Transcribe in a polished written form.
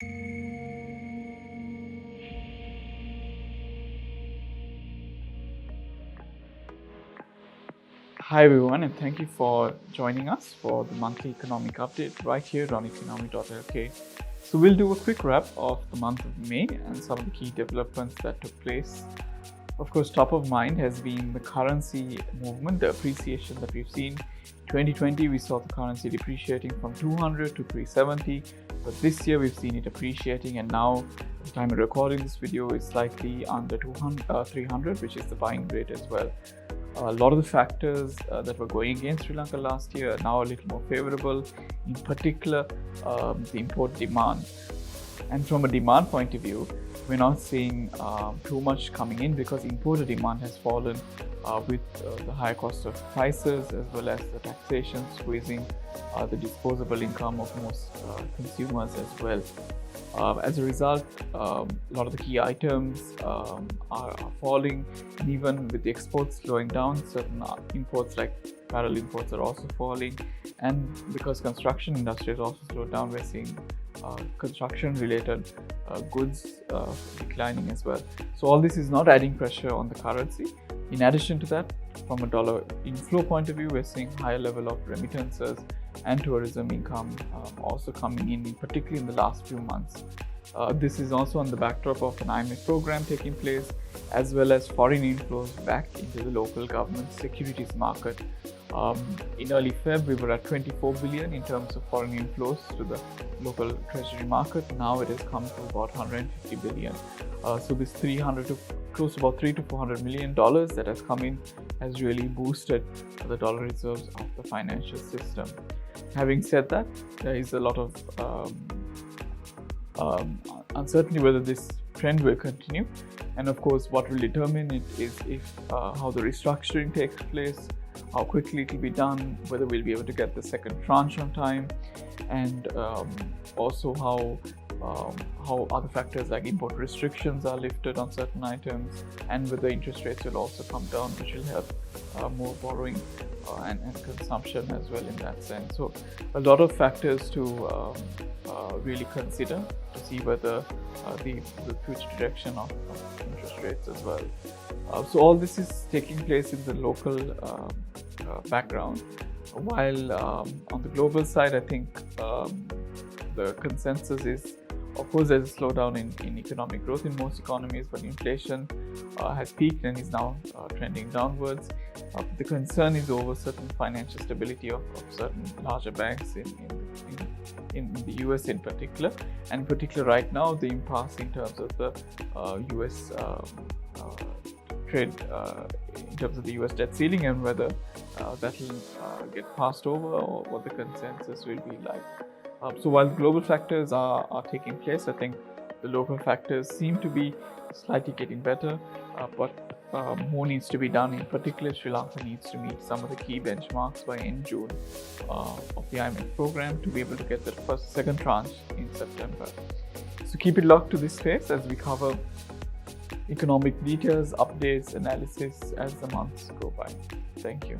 Hi everyone, and thank you for joining us for the monthly economic update right here on Economy.lk. So we'll do a quick wrap of the month of May and some of the key developments that took place. Of course, top of mind has been the currency movement, the appreciation that we've seen. 2020, we saw the currency depreciating from 200 to 370, but this year we've seen it appreciating, and now, at the time of recording this video, is slightly under 300, which is the buying rate as well. A lot of the factors that were going against Sri Lanka last year are now a little more favorable, in particular the import demand. And from a demand point of view, we're not seeing too much coming in because importer demand has fallen with the higher cost of prices as well as the taxation squeezing the disposable income of most consumers as well. As a result, a lot of the key items are falling, and even with the exports slowing down, certain imports like apparel imports are also falling. And because construction industry has also slowed down, we're seeing construction-related goods declining as well. So all this is not adding pressure on the currency. In addition to that, from a dollar inflow point of view, we're seeing higher level of remittances and tourism income also coming in, particularly in the last few months. This is also on the backdrop of an IMF program taking place, as well as foreign inflows back into the local government securities market. In early Feb, we were at 24 billion in terms of foreign inflows to the local treasury market. Now it has come to about 150 billion. So this 300 to close to about $300 to $400 million that has come in has really boosted the dollar reserves of the financial system. Having said that, there is a lot of uncertainty whether this trend will continue, and of course what will determine it is if how the restructuring takes place, how quickly it will be done, whether we'll be able to get the second tranche on time, and also how other factors like import restrictions are lifted on certain items, and whether interest rates will also come down, which will help more borrowing and consumption as well in that sense. So a lot of factors to really consider to see whether the future direction of interest rates as well. So all this is taking place in the local background, while on the global side, I think the consensus is, of course, there's a slowdown in economic growth in most economies, but inflation has peaked and is now trending downwards. The concern is over certain financial stability of certain larger banks in the US in particular, and in particular right now the impasse in terms of the US trade in terms of the US debt ceiling, and whether that will get passed over or what the consensus will be like. So while the global factors are taking place, I think the local factors seem to be slightly getting better, but more needs to be done. In particular, Sri Lanka needs to meet some of the key benchmarks by end June of the IMF program to be able to get the second tranche in September. So keep it locked to this space as we cover economic details, updates, analysis as the months go by. Thank you.